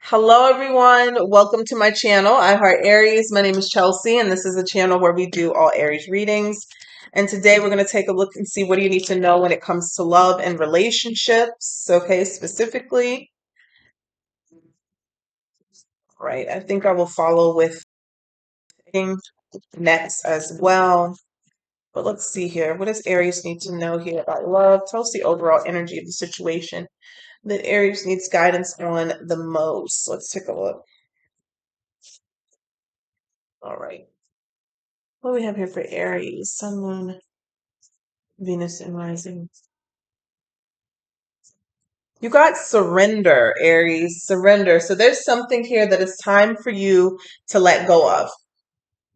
Hello, everyone. Welcome to my channel. I Heart Aries. My name is Chelsea, and this is a channel where we do all Aries readings. And today we're going to take a look and see what do you need to know when it comes to love and relationships. Okay, specifically. Right. I think I will follow with next as well. But let's see here. What does Aries need to know here about love? Tell us the overall energy of the situation that Aries needs guidance on the most. Let's take a look. All right. What do we have here for Aries? Sun, Moon, Venus, and Rising. You got surrender, Aries, surrender. So there's something here that it's time for you to let go of.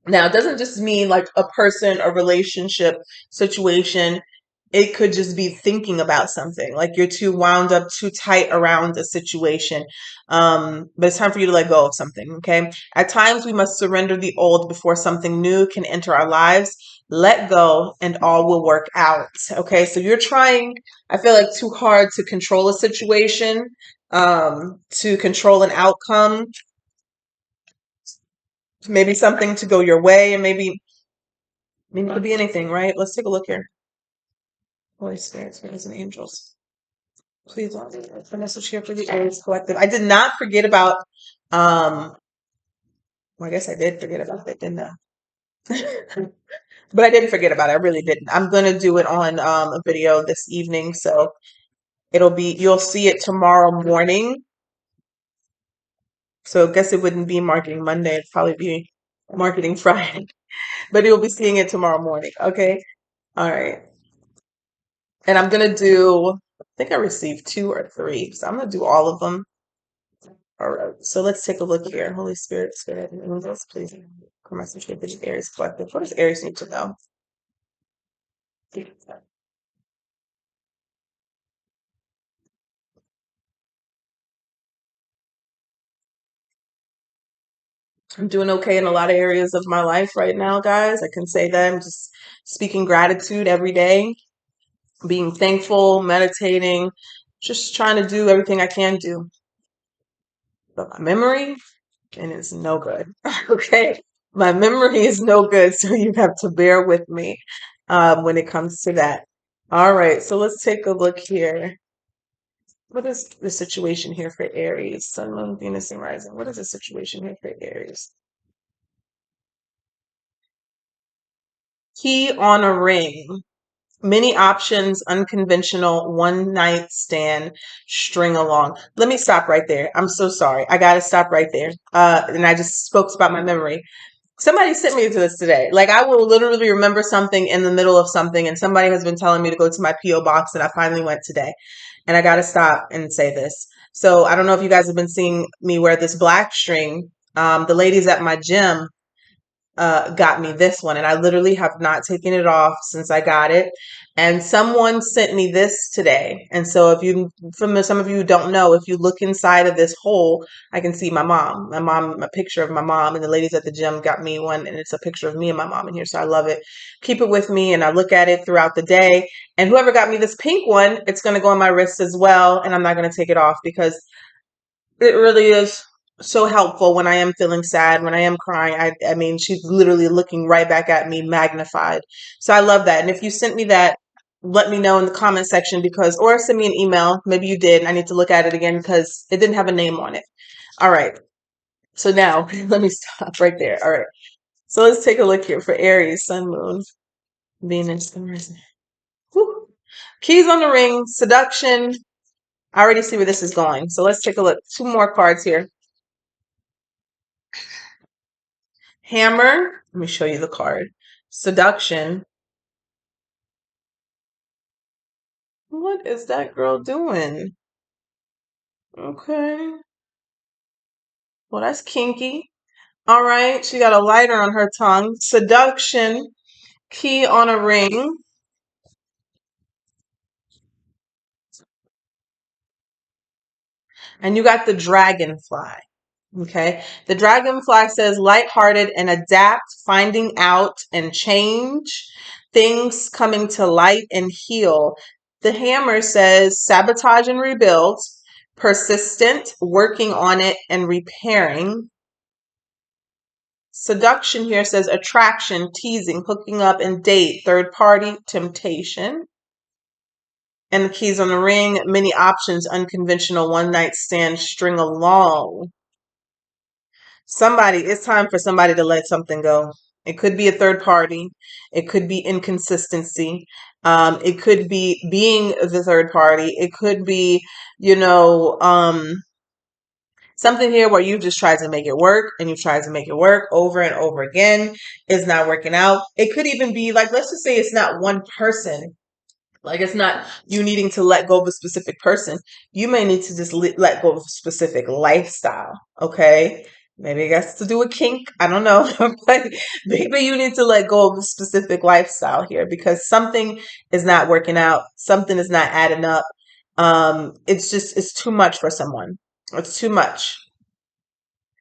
Now, it doesn't just mean like a person, a relationship situation. It could just be thinking about something like you're too wound up, too tight around a situation. But it's time for you to let go of something. Okay. At times, we must surrender the old before something new can enter our lives. Let go and all will work out. Okay. So you're trying, I feel like, too hard to control a situation, to control an outcome, maybe something to go your way, and maybe it could be anything, right? Let's take a look here. Holy Spirit, spirits, and angels. Please, Lord, for message here for the Aries Collective. I did not forget about, well, I guess I did forget about it, didn't I? But I didn't forget about it. I really didn't. I'm going to do it on a video this evening. So you'll see it tomorrow morning. So I guess it wouldn't be Marketing Monday. It'd probably be Marketing Friday. But you'll be seeing it tomorrow morning. Okay. All right. And I'm going to do, I think I received 2 or 3. So I'm going to do all of them. All right, so let's take a look here. Holy Spirit, Spirit, and angels, please come message here for the Aries Collective. What does Aries need to know? I'm doing okay in a lot of areas of my life right now, guys. I can say that I'm just speaking gratitude every day, being thankful, meditating, just trying to do everything I can do. But my memory, and it's no good. Okay, my memory is no good, so you have to bear with me when it comes to that. All right, so let's take a look here. What is the situation here for Aries? Sun, Moon, Venus, and Rising. What is the situation here for Aries? Key on a ring. Many options, unconventional, one night stand, string along. Let me stop right there. I'm so sorry. I got to stop right there. And I just spoke about my memory. Somebody sent me to this today. Like, I will literally remember something in the middle of something, and somebody has been telling me to go to my P.O. box, and I finally went today. And I got to stop and say this. So I don't know if you guys have been seeing me wear this black string. The ladies at my gym got me this one, and I literally have not taken it off since I got it. And someone sent me this today. And so if you, from some of you who don't know, if you look inside of this hole, I can see my mom. A picture of my mom, and the ladies at the gym got me one, and it's a picture of me and my mom in here. So I love it. Keep it with me, and I look at it throughout the day. And whoever got me this pink one, it's going to go on my wrist as well, and I'm not going to take it off because it really is so helpful when I am feeling sad, when I am crying. I mean, she's literally looking right back at me, magnified. So I love that. And if you sent me that, let me know in the comment section or send me an email. Maybe you did. I need to look at it again because it didn't have a name on it. All right. So now let me stop right there. All right. So let's take a look here for Aries, Sun, Moon, Venus, and Rising. Whew. Keys on the ring, seduction. I already see where this is going. So let's take a look. 2 more cards here. Hammer. Let me show you the card. Seduction. What is that girl doing? Okay. Well, that's kinky. All right. She got a lighter on her tongue. Seduction. Key on a ring. And you got the dragonfly. Okay. The dragonfly says lighthearted and adapt, finding out and change, things coming to light and heal. The hammer says sabotage and rebuild, persistent, working on it and repairing. Seduction here says attraction, teasing, hooking up and date, third party, temptation. And the keys on the ring, many options, unconventional, one night stand, string along. It's time for somebody to let something go. It could be a third party. It could be inconsistency. It could be being the third party. It could be, something here where you just tried to make it work and you tried to make it work over and over again. It's not working out. It could even be like, let's just say it's not one person. Like, it's not you needing to let go of a specific person. You may need to just let go of a specific lifestyle. Okay. Maybe it has to do with kink. I don't know. But maybe you need to let go of a specific lifestyle here because something is not working out. Something is not adding up. It's too much for someone. It's too much.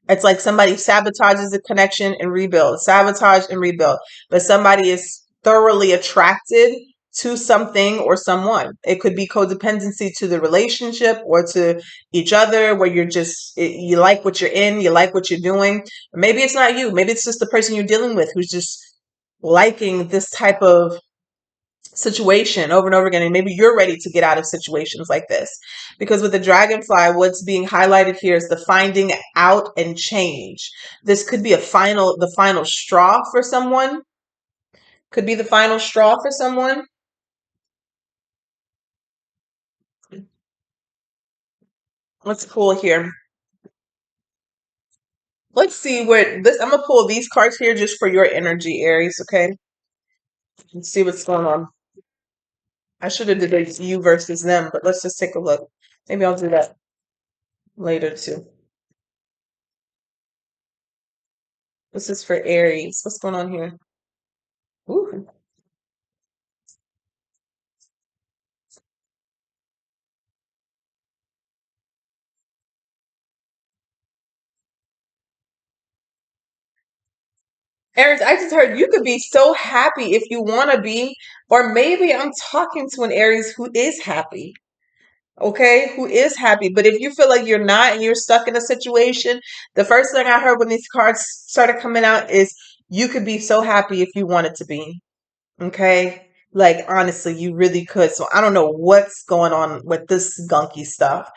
It's like somebody sabotages the connection and rebuild, sabotage and rebuild. But somebody is thoroughly attracted to something or someone. It could be codependency to the relationship or to each other, where you like what you're in, you like what you're doing. Maybe it's not you. Maybe it's just the person you're dealing with who's just liking this type of situation over and over again, and maybe you're ready to get out of situations like this. Because with the dragonfly, what's being highlighted here is the finding out and change. This could be the final straw for someone. Could be the final straw for someone. Let's pull here. Let's see where this. I'm gonna pull these cards here just for your energy, Aries. Okay, let's see what's going on. I should have did it you versus them, but let's just take a look. Maybe I'll do that later too. This is for Aries. What's going on here? Ooh. Aries, I just heard you could be so happy if you want to be, or maybe I'm talking to an Aries who is happy. Okay, who is happy. But if you feel like you're not and you're stuck in a situation, the first thing I heard when these cards started coming out is you could be so happy if you wanted to be. Okay. Like, honestly, you really could. So I don't know what's going on with this gunky stuff.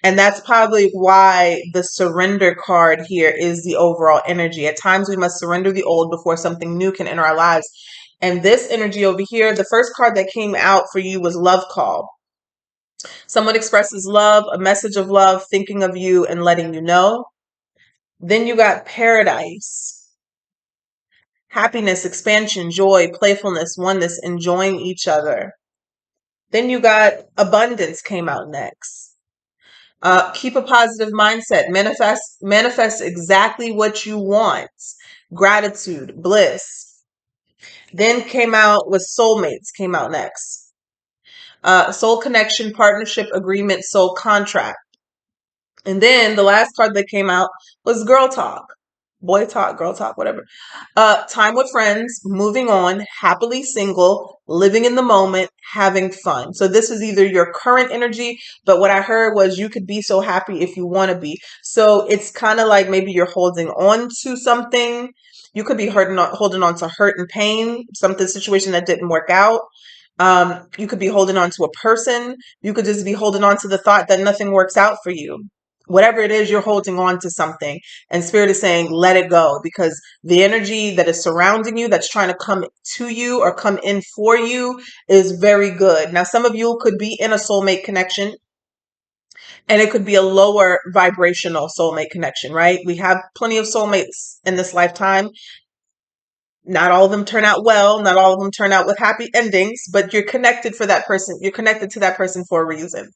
And that's probably why the surrender card here is the overall energy. At times, we must surrender the old before something new can enter our lives. And this energy over here, the first card that came out for you was Love Call. Someone expresses love, a message of love, thinking of you and letting you know. Then you got Paradise. Happiness, expansion, joy, playfulness, oneness, enjoying each other. Then you got Abundance came out next. Keep a positive mindset. Manifest exactly what you want. Gratitude, bliss. Then came out with Soulmates came out next. Soul connection, partnership, agreement, soul contract. And then the last card that came out was Girl Talk. Boy talk, girl talk, whatever. Time with friends, moving on, happily single, living in the moment, having fun. So this is either your current energy, but what I heard was you could be so happy if you want to be. So it's kind of like maybe you're holding on to something. You could be holding on to hurt and pain, something situation that didn't work out. You could be holding on to a person. You could just be holding on to the thought that nothing works out for you. Whatever it is, you're holding on to something. And Spirit is saying, let it go, because the energy that is surrounding you, that's trying to come to you or come in for you, is very good. Now, some of you could be in a soulmate connection, and it could be a lower vibrational soulmate connection, right? We have plenty of soulmates in this lifetime. Not all of them turn out well. Not all of them turn out with happy endings, but you're connected for that person. You're connected to that person for a reason,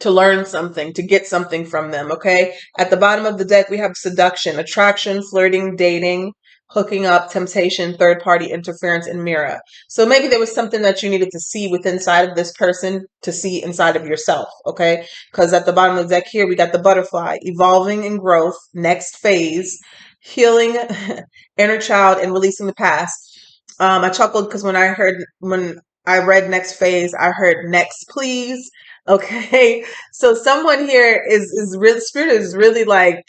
to learn something, to get something from them. Okay. At the bottom of the deck, we have seduction, attraction, flirting, dating, hooking up, temptation, third party interference, and mirror. So maybe there was something that you needed to see within inside of this person to see inside of yourself. Okay. Because at the bottom of the deck here, we got the butterfly, evolving and growth, next phase, healing, inner child, and releasing the past. I chuckled because when I read next phase. I heard next, please. Okay. So someone here is really, spirit is really like,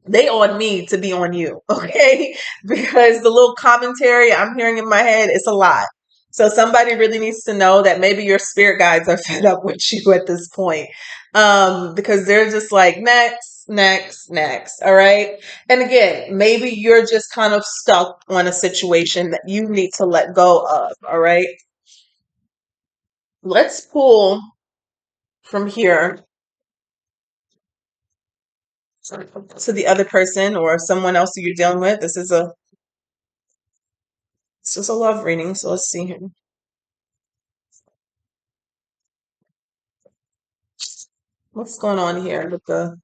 they on me to be on you. Okay. Because the little commentary I'm hearing in my head, it's a lot. So somebody really needs to know that maybe your spirit guides are fed up with you at this point. Because they're just like, next, next, next. All right. And again, maybe you're just kind of stuck on a situation that you need to let go of. All right. Let's pull from here to the other person or someone else that you're dealing with. This is a love reading, so let's see here. What's going on here with the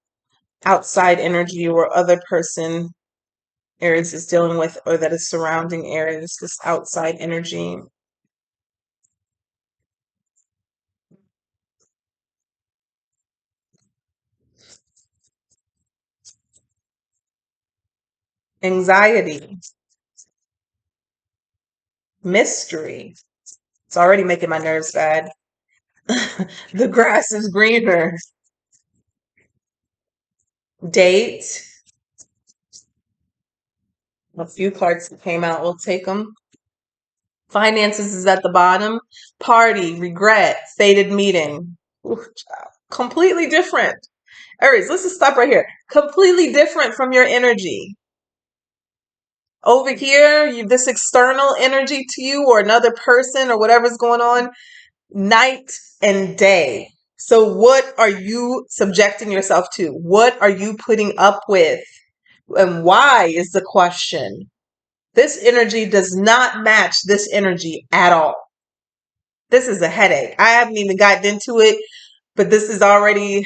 outside energy or other person Aries is dealing with or that is surrounding Aries, this outside energy. Anxiety, mystery. It's already making my nerves bad. The grass is greener. Date. A few cards that came out. We'll take them. Finances is at the bottom. Party, regret, fated meeting. Ooh, child. Completely different. Aries, let's just stop right here. Completely different from your energy. Over here, this external energy to you or another person or whatever's going on, night and day. So what are you subjecting yourself to? What are you putting up with? And why is the question? This energy does not match this energy at all. This is a headache. I haven't even gotten into it, but this is already.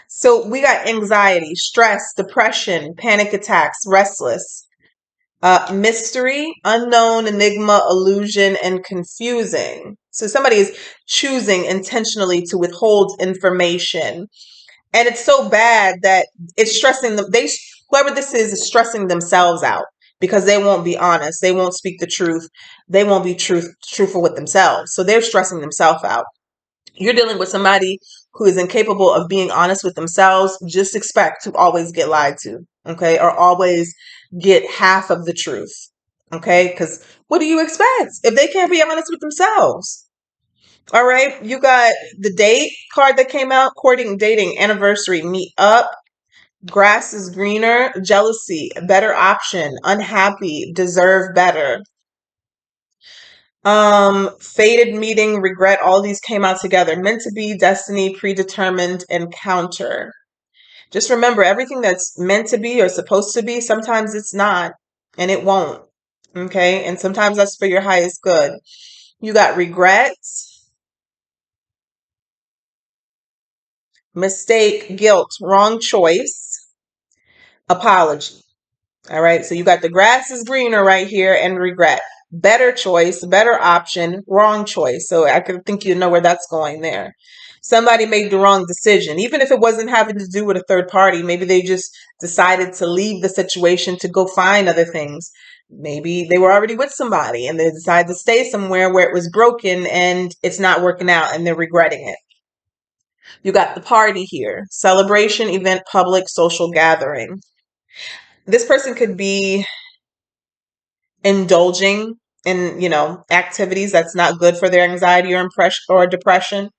So we got anxiety, stress, depression, panic attacks, restless, mystery, unknown, enigma, illusion, and confusing. So somebody is choosing intentionally to withhold information. And it's so bad that it's stressing them. Whoever this is stressing themselves out because they won't be honest. They won't speak the truth. They won't be truthful with themselves. So they're stressing themselves out. You're dealing with somebody who is incapable of being honest with themselves. Just expect to always get lied to, okay? Or always get half of the truth, okay? Because what do you expect if they can't be honest with themselves? All right, you got the date card that came out, courting, dating, anniversary, meet up, grass is greener, jealousy, better option, unhappy, deserve better. Fated meeting, regret, all these came out together. Meant to be, destiny, predetermined, encounter. Just remember everything that's meant to be or supposed to be, sometimes it's not, and it won't. Okay, and sometimes that's for your highest good. You got regrets, mistake, guilt, wrong choice, apology. All right, so you got the grass is greener right here and regret. Better choice, better option, wrong choice. So I can think you know where that's going there. Somebody made the wrong decision, even if it wasn't having to do with a third party. Maybe they just decided to leave the situation to go find other things. Maybe they were already with somebody and they decided to stay somewhere where it was broken and it's not working out and they're regretting it. You got the party here, celebration, event, public, social gathering. This person could be indulging in, activities that's not good for their anxiety or impression or depression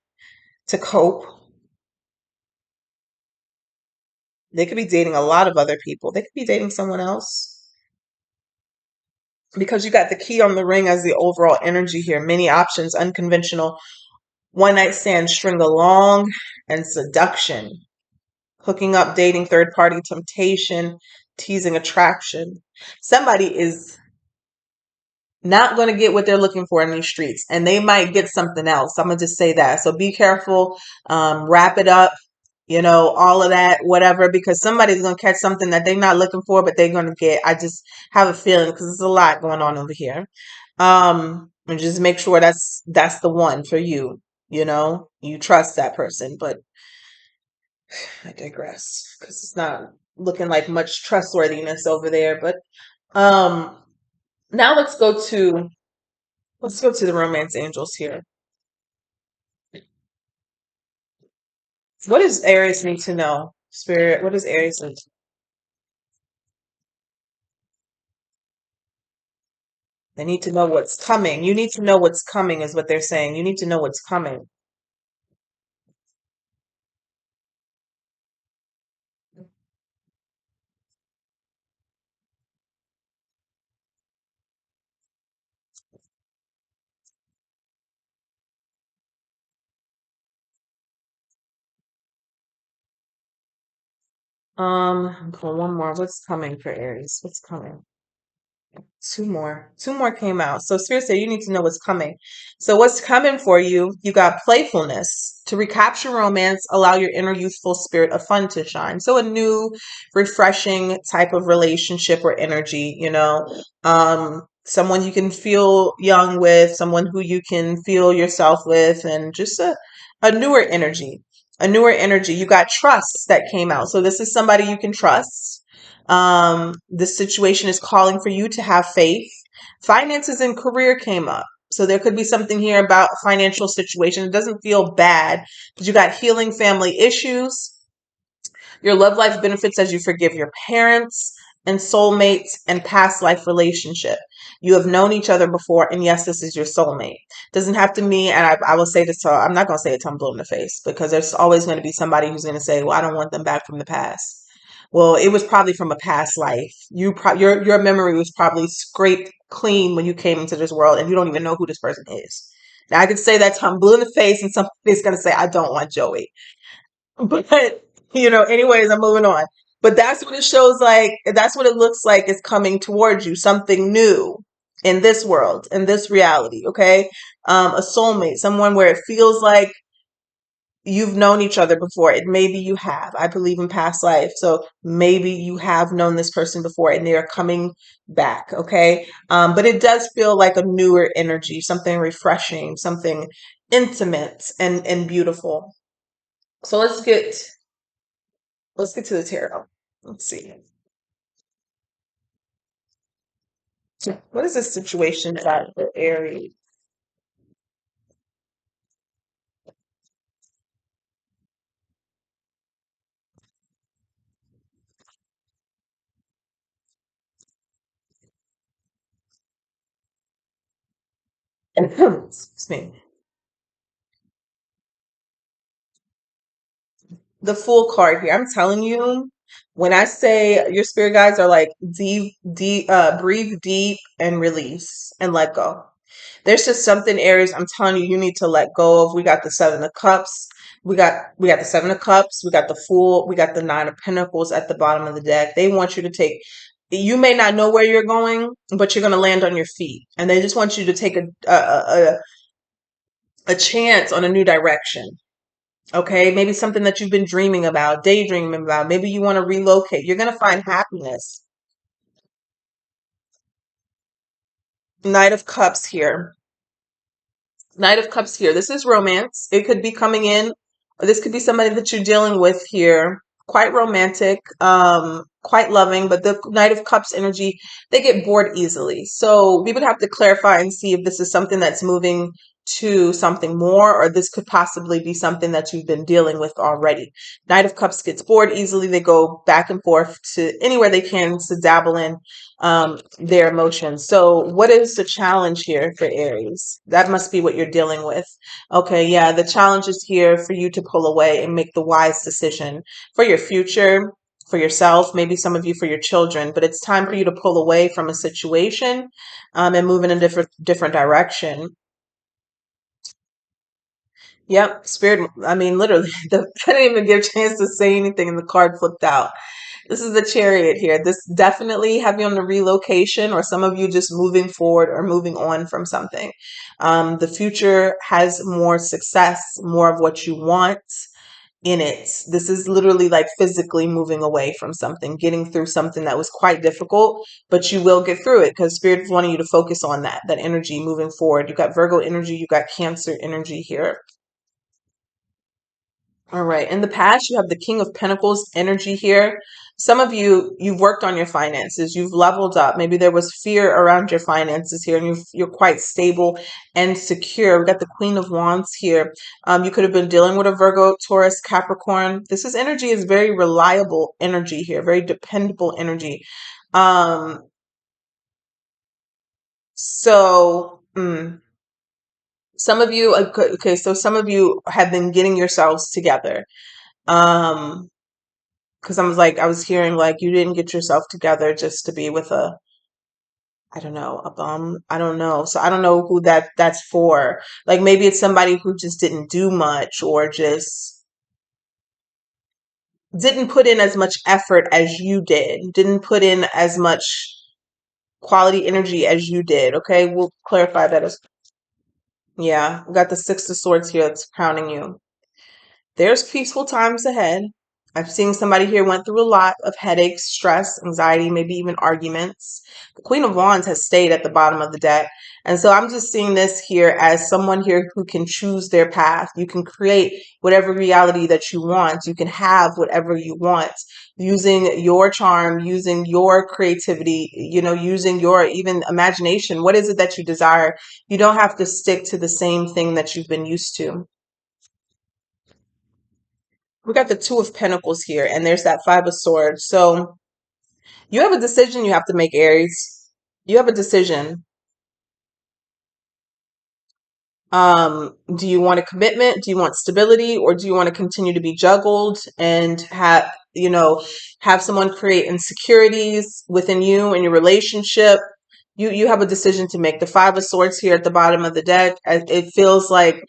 to cope. They could be dating a lot of other people. They could be dating someone else. Because you got the key on the ring as the overall energy here. Many options, unconventional, one night stand, string along, and seduction. Hooking up, dating, third party temptation, teasing attraction. Somebody is not going to get what they're looking for in these streets, and they might get something else. I'm going to just say that. So be careful, wrap it up, all of that, whatever, because somebody's going to catch something that they're not looking for, but they're going to get. I just have a feeling because there's a lot going on over here. And just make sure that's the one for you. You trust that person, but I digress because it's not looking like much trustworthiness over there. But now let's go to Let's go to the romance angels here. What does Aries need to know? Spirit, what does Aries need to They need to know what's coming. You need to know what's coming, is what they're saying. You need to know what's coming. For one more. What's coming for Aries? What's coming? Two more. Two more came out. So Spirit said you need to know what's coming. So what's coming for you? You got playfulness. To recapture romance, allow your inner youthful spirit of fun to shine. So a new, refreshing type of relationship or energy, someone you can feel young with, someone who you can feel yourself with, and just a newer energy. A newer energy. You got trust that came out. So this is somebody you can trust. This situation is calling for you to have faith. Finances and career came up. So there could be something here about financial situation. It doesn't feel bad, but you got healing family issues. Your love life benefits as you forgive your parents and soulmates and past life relationship. You have known each other before, and yes, this is your soulmate. Doesn't have to mean, and I will say this, so I'm not going to say it till I'm blue in the face, because there's always going to be somebody who's going to say, well, I don't want them back from the past. Well, it was probably from a past life. Your memory was probably scraped clean when you came into this world, and you don't even know who this person is. Now I could say that till I'm blue in the face, and somebody's going to say, I don't want Joey. But, anyways, I'm moving on. But that's what it shows like. That's what it looks like is coming towards you. Something new in this world, in this reality. Okay. A soulmate, someone where it feels like you've known each other before. And maybe you have. I believe in past life. So maybe you have known this person before and they are coming back. Okay. But it does feel like a newer energy, something refreshing, something intimate and beautiful. So let's get to the tarot. Let's see. What is this situation got for Aries? Excuse me. The Fool card here. I'm telling you, when I say your spirit guides are like breathe deep and release and let go. There's just something, Aries, I'm telling you, you need to let go of. We got the Seven of Cups. We got the Seven of Cups. We got the Fool. We got the Nine of Pentacles at the bottom of the deck. They want you to take. You may not know where you're going, but you're going to land on your feet, and they just want you to take a chance on a new direction. Okay, maybe something that you've been dreaming about, daydreaming about. Maybe you want to relocate. You're going to find happiness. Knight of Cups here. Knight of Cups here. This is romance. It could be coming in, or this could be somebody that you're dealing with here. Quite romantic, quite loving, but the Knight of Cups energy, they get bored easily. So we would have to clarify and see if this is something that's moving to something more, or this could possibly be something that you've been dealing with already. Knight of Cups gets bored easily. They go back and forth to anywhere they can to dabble in their emotions. So what is the challenge here for Aries? That must be what you're dealing with. Okay, yeah, the challenge is here for you to pull away and make the wise decision for your future, for yourself, maybe some of you for your children, but it's time for you to pull away from a situation and move in a different direction. Yep, spirit. I mean, literally, I didn't even get a chance to say anything, and the card flipped out. This is the Chariot here. This definitely have you on the relocation, or some of you just moving forward or moving on from something. The future has more success, more of what you want in it. This is literally like physically moving away from something, getting through something that was quite difficult, but you will get through it because Spirit is wanting you to focus on that energy moving forward. You got Virgo energy, you got Cancer energy here. All right. In the past, you have the King of Pentacles energy here. Some of you, you've worked on your finances, you've leveled up. Maybe there was fear around your finances here, and you're quite stable and secure. We got the Queen of Wands here. You could have been dealing with a Virgo, Taurus, Capricorn. This energy is very reliable energy here, very dependable energy. So, some of you, okay, so some of you have been getting yourselves together. Because I was hearing like you didn't get yourself together just to be with a, I don't know, a bum. I don't know. So I don't know who that's for. Like maybe it's somebody who just didn't do much or just didn't put in as much effort as you did, didn't put in as much quality energy as you did. Okay, we'll clarify that as, yeah, we got the Six of Swords here that's crowning you. There's peaceful times ahead. I've seen somebody here went through a lot of headaches, stress, anxiety, maybe even arguments. The Queen of Wands has stayed at the bottom of the deck. And so I'm just seeing this here as someone here who can choose their path. You can create whatever reality that you want. You can have whatever you want using your charm, using your creativity, using your even imagination. What is it that you desire? You don't have to stick to the same thing that you've been used to. We got the Two of Pentacles here, and there's that Five of Swords. So you have a decision you have to make, Aries. You have a decision. Do you want a commitment? Do you want stability? Or do you want to continue to be juggled and have someone create insecurities within you and your relationship? You have a decision to make. The Five of Swords here at the bottom of the deck. It feels like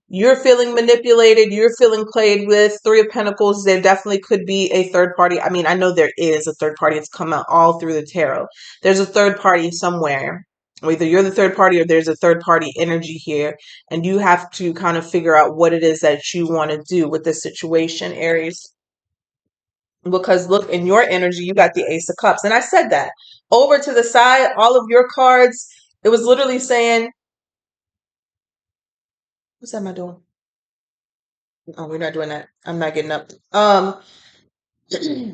you're feeling manipulated, you're feeling played with. Three of Pentacles, there definitely could be a third party. I mean, I know there is a third party. It's come out all through the tarot. There's a third party somewhere. Either you're the third party or there's a third party energy here. And you have to kind of figure out what it is that you want to do with this situation, Aries. Because look, in your energy, you got the Ace of Cups. And I said that. Over to the side, all of your cards, it was literally saying, what's that am I doing? Oh, we're not doing that. I'm not getting up.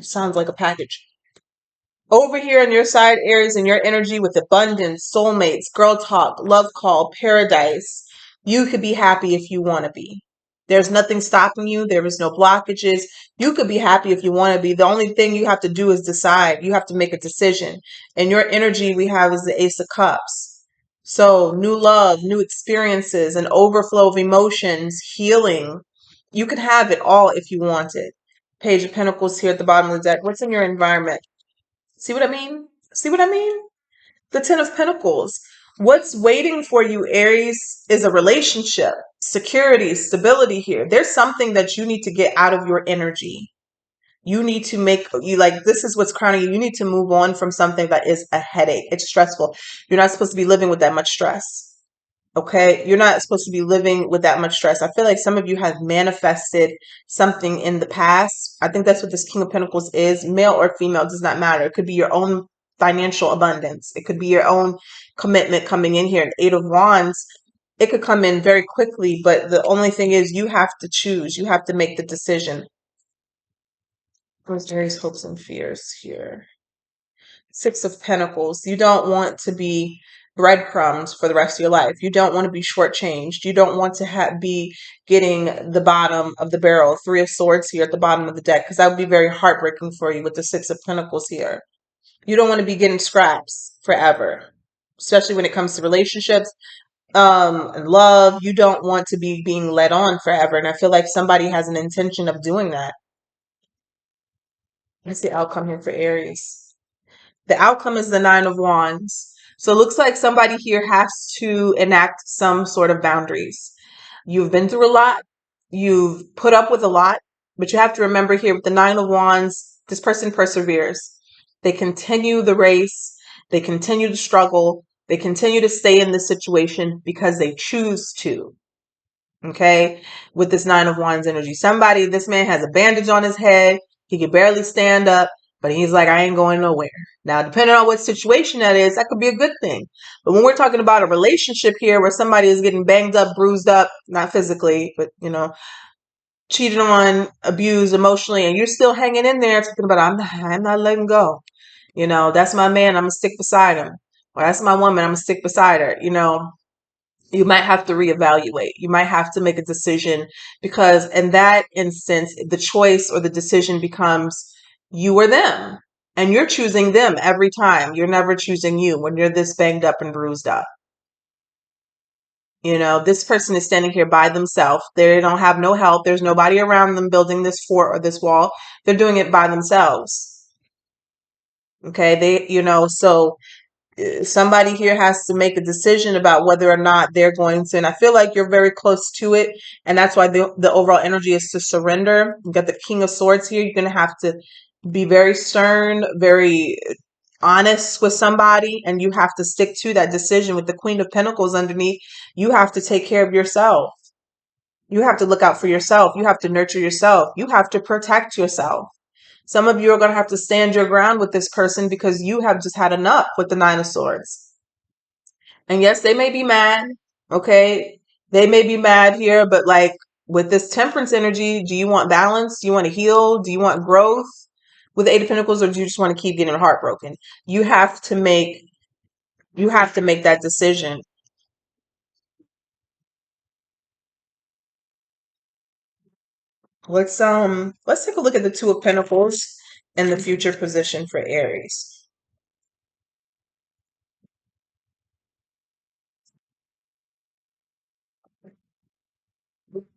Sounds like a package. Over here on your side, Aries, in your energy with abundance, soulmates, girl talk, love call, paradise, you could be happy if you want to be. There's nothing stopping you. There is no blockages. You could be happy if you want to be. The only thing you have to do is decide. You have to make a decision. And your energy we have is the Ace of Cups. So new love, new experiences, an overflow of emotions, healing. You can have it all if you want it. Page of Pentacles here at the bottom of the deck. What's in your environment? See what I mean? See what I mean? The Ten of Pentacles. What's waiting for you, Aries, is a relationship, security, stability here. There's something that you need to get out of your energy. You need to this is what's crowning you. You need to move on from something that is a headache. It's stressful. You're not supposed to be living with that much stress. Okay, you're not supposed to be living with that much stress. I feel like some of you have manifested something in the past. I think that's what this King of Pentacles is. Male or female, does not matter. It could be your own financial abundance. It could be your own commitment coming in here. Eight of Wands, it could come in very quickly, but the only thing is you have to choose. You have to make the decision. Where's Jerry's hopes and fears here? Six of Pentacles. You don't want to be breadcrumbs for the rest of your life. You don't want to be shortchanged. You don't want to be getting the bottom of the barrel. Three of Swords here at the bottom of the deck, because that would be very heartbreaking for you with the Six of Pentacles here. You don't want to be getting scraps forever, especially when it comes to relationships and love. You don't want to be being led on forever. And I feel like somebody has an intention of doing that. What's the outcome here for Aries? The outcome is the Nine of Wands. So it looks like somebody here has to enact some sort of boundaries. You've been through a lot. You've put up with a lot. But you have to remember here with the Nine of Wands, this person perseveres. They continue the race. They continue to struggle. They continue to stay in this situation because they choose to. Okay, with this Nine of Wands energy. This man has a bandage on his head. He can barely stand up, but he's like, I ain't going nowhere. Now, depending on what situation that is, that could be a good thing. But when we're talking about a relationship here where somebody is getting banged up, bruised up, not physically, but cheated on, abused emotionally, and you're still hanging in there talking about, I'm not letting go. That's my man. I'm gonna stick beside him. Or that's my woman. I'm gonna stick beside her. You might have to reevaluate. You might have to make a decision, because in that instance, the choice or the decision becomes you or them. And you're choosing them every time. You're never choosing you when you're this banged up and bruised up. This person is standing here by themselves. They don't have no help. There's nobody around them building this fort or this wall. They're doing it by themselves. Okay. So somebody here has to make a decision about whether or not they're going to, and I feel like you're very close to it. And that's why the overall energy is to surrender. You got the King of Swords here. You're going to have to be very stern, very honest with somebody, and you have to stick to that decision. With the Queen of Pentacles underneath, you have to take care of yourself. You have to look out for yourself. You have to nurture yourself. You have to protect yourself. Some of you are going to have to stand your ground with this person because you have just had enough with the Nine of Swords. And yes, they may be mad. Okay. They may be mad here, but like with this Temperance energy, do you want balance? Do you want to heal? Do you want growth with the Eight of Pentacles, or do you just want to keep getting heartbroken? You have to make that decision. Let's take a look at the Two of Pentacles and the future position for Aries.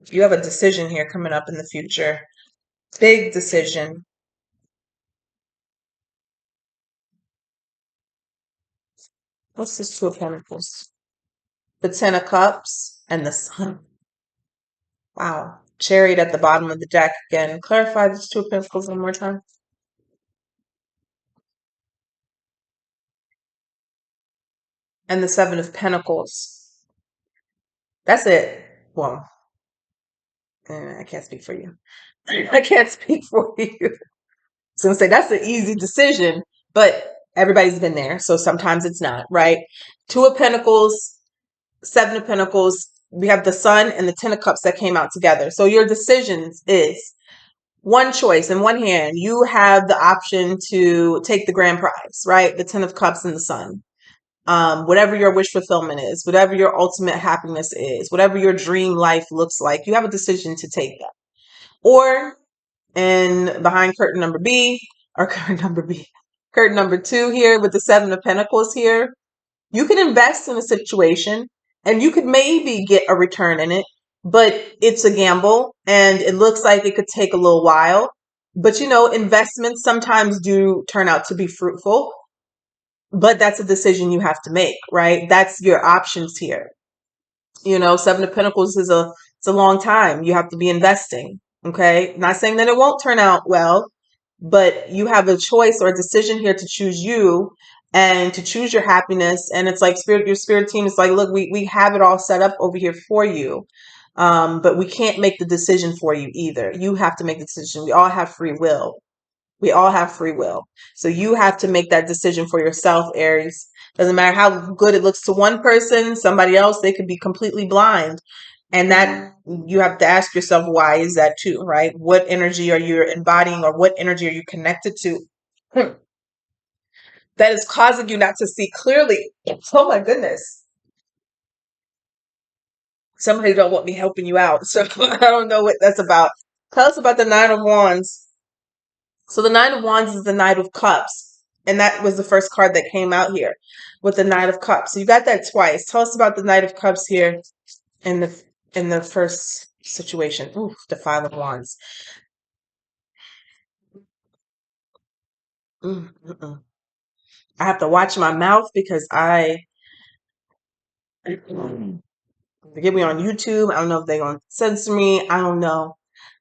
You have a decision here coming up in the future. Big decision. What's this Two of Pentacles? The Ten of Cups and the Sun. Wow. Chariot at the bottom of the deck again. Clarify this Two of Pentacles one more time. And the Seven of Pentacles. That's it. Well, I can't speak for you. I can't speak for you. So I'm going to say that's an easy decision, but everybody's been there. So sometimes it's not, right? Two of Pentacles, Seven of Pentacles. We have the Sun and the Ten of Cups that came out together. So your decisions is one choice. In one hand, you have the option to take the grand prize, right? The Ten of Cups and the Sun. Whatever your wish fulfillment is, whatever your ultimate happiness is, whatever your dream life looks like, you have a decision to take that. Or, and behind curtain number B, or curtain number 2 here with the Seven of Pentacles here, you can invest in a situation and you could maybe get a return in it, but it's a gamble and it looks like it could take a little while. But investments sometimes do turn out to be fruitful, but that's a decision you have to make, right? That's your options here. Seven of Pentacles it's a long time. You have to be investing. Okay. Not saying that it won't turn out well, but you have a choice or a decision here to choose you and to choose your happiness. And it's like your spirit team is like, look, we have it all set up over here for you. But we can't make the decision for you either. You have to make the decision. We all have free will. We all have free will. So you have to make that decision for yourself, Aries. Doesn't matter how good it looks to one person, somebody else, they could be completely blind. And that you have to ask yourself, why is that too, right? What energy are you embodying, or what energy are you connected to that is causing you not to see clearly? Oh my goodness. Somebody don't want me helping you out. So I don't know what that's about. Tell us about the Nine of Wands. So the Nine of Wands is the Knight of Cups. And that was the first card that came out here with the Knight of Cups. So you got that twice. Tell us about the Knight of Cups here in the first situation. Ooh, the Five of Wands. I have to watch my mouth because forgive me, on YouTube. I don't know if they're going to censor me. I don't know.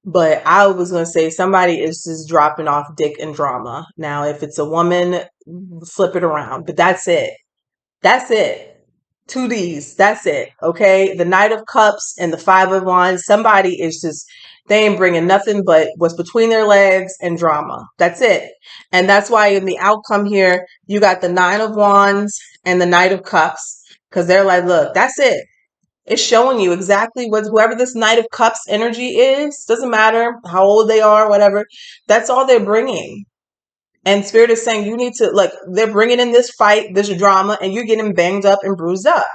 But I was going to say somebody is just dropping off dick and drama. Now, if it's a woman, flip it around. But that's it. That's it. Two D's. That's it. Okay. The Knight of Cups and the Five of Wands. Somebody is just, they ain't bringing nothing but what's between their legs and drama. That's it. And that's why in the outcome here, you got the Nine of Wands and the Knight of Cups. Because they're like, look, that's it. It's showing you exactly what whoever this Knight of Cups energy is, doesn't matter how old they are, whatever, that's all they're bringing. And Spirit is saying you need to, like, they're bringing in this fight, this drama, and you're getting banged up and bruised up.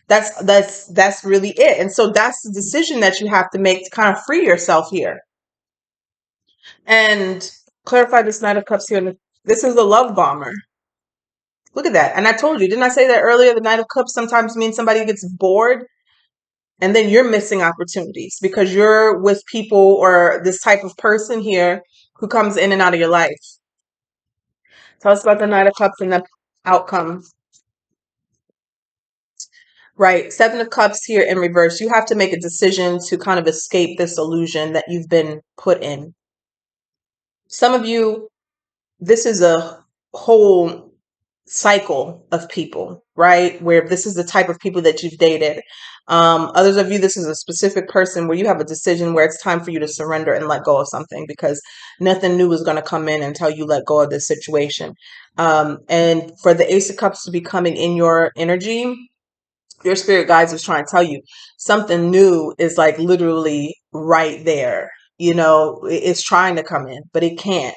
That's really it. And so that's the decision that you have to make to kind of free yourself here. And clarify this Knight of Cups here. This is the love bomber. Look at that. And I told you, didn't I say that earlier? The Knight of Cups sometimes means somebody gets bored and then you're missing opportunities because you're with people or this type of person here who comes in and out of your life. Tell us about the Knight of Cups and the outcome. Right. Seven of Cups here in reverse. You have to make a decision to kind of escape this illusion that you've been put in. Some of you, this is a whole cycle of people, right? Where this is the type of people that you've dated. Others of you, this is a specific person where you have a decision where it's time for you to surrender and let go of something because nothing new is going to come in until you let go of this situation. And for the Ace of Cups to be coming in your energy, your spirit guides is trying to tell you something new is like literally right there. You know, it's trying to come in, but it can't.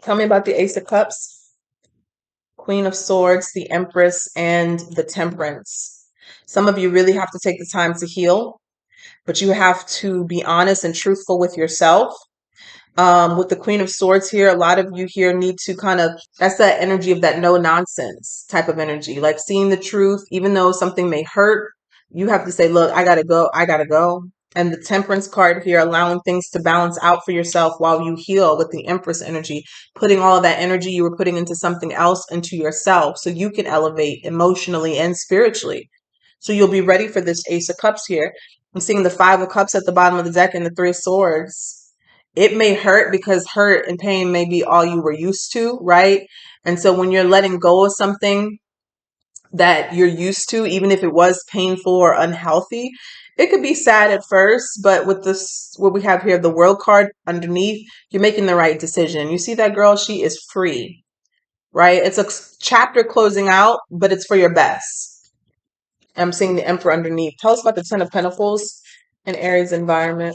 Tell me about the Ace of Cups, Queen of Swords, the Empress, and the Temperance. Some of you really have to take the time to heal, but you have to be honest and truthful with yourself. With the Queen of Swords here, a lot of you here need to kind of, that's that energy of that no nonsense type of energy, like seeing the truth, even though something may hurt, you have to say, look, I gotta go, I gotta go. And the Temperance card here, allowing things to balance out for yourself while you heal with the Empress energy, putting all of that energy you were putting into something else into yourself so you can elevate emotionally and spiritually. So you'll be ready for this Ace of Cups here. I'm seeing the Five of Cups at the bottom of the deck and the Three of Swords. It may hurt because hurt and pain may be all you were used to, right? And so when you're letting go of something that you're used to, even if it was painful or unhealthy, it could be sad at first, but with this, what we have here, the World card underneath, you're making the right decision. You see that girl? She is free, right? It's a chapter closing out, but it's for your best. I'm seeing the Emperor underneath. Tell us about the Ten of Pentacles and Aries environment.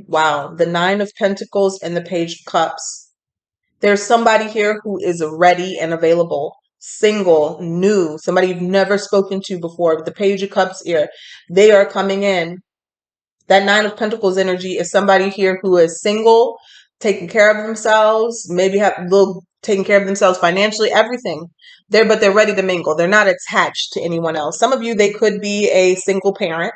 Wow, the Nine of Pentacles and the Page of Cups. There's somebody here who is ready and available, single, new, somebody you've never spoken to before. With the Page of Cups here, they are coming in. That Nine of Pentacles energy is somebody here who is single, taking care of themselves, maybe have a little taking care of themselves financially, everything. But they're ready to mingle. They're not attached to anyone else. Some of you, they could be a single parent.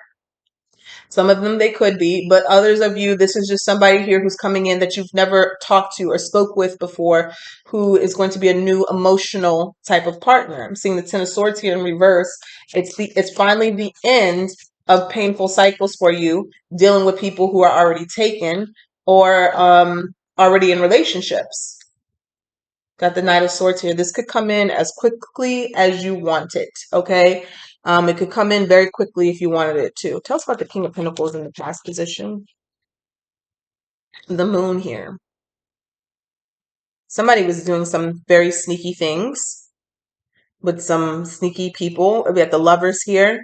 Some of them they could be, but others of you, this is just somebody here who's coming in that you've never talked to or spoke with before, who is going to be a new emotional type of partner. I'm seeing the Ten of Swords here in reverse. It's finally the end of painful cycles for you, dealing with people who are already taken or already in relationships. Got the Knight of Swords here. This could come in as quickly as you want it, okay? It could come in very quickly if you wanted it to. Tell us about the King of Pentacles in the past position. The Moon here. Somebody was doing some very sneaky things with some sneaky people. We have the Lovers here.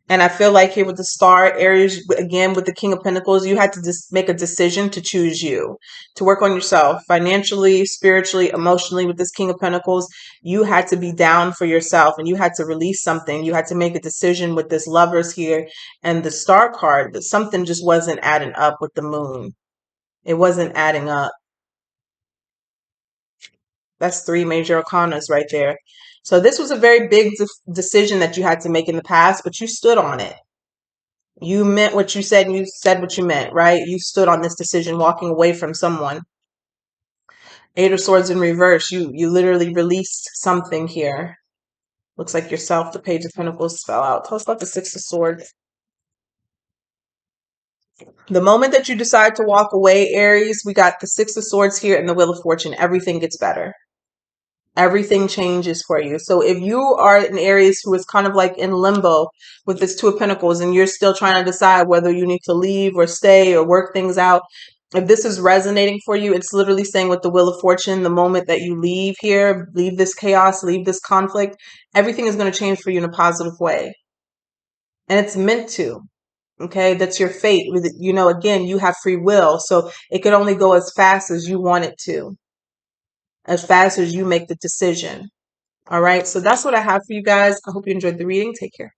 And I feel like here with the Star, Aries, again, with the King of Pentacles, you had to just make a decision to choose you, to work on yourself financially, spiritually, emotionally. With this King of Pentacles, you had to be down for yourself and you had to release something. You had to make a decision with this Lovers here and the Star card that something just wasn't adding up with the Moon. It wasn't adding up. That's three major arcanas right there. So this was a very big decision that you had to make in the past, but you stood on it. You meant what you said and you said what you meant, right? You stood on this decision walking away from someone. Eight of Swords in reverse. You literally released something here. Looks like yourself. The Page of Pentacles fell out. Tell us about the Six of Swords. The moment that you decide to walk away, Aries, we got the Six of Swords here and the Wheel of Fortune. Everything gets better. Everything changes for you. So if you are an Aries who is kind of like in limbo with this Two of Pentacles and you're still trying to decide whether you need to leave or stay or work things out, If this is resonating for you, it's literally saying with the Wheel of Fortune, the moment that you leave here, leave this chaos, leave this conflict, everything is going to change for you in a positive way. And it's meant to. Okay, that's your fate. You know, again, you have free will, so it could only go as fast as you want it to, as fast as you make the decision. All right, so that's what I have for you guys. I hope you enjoyed the reading. Take care.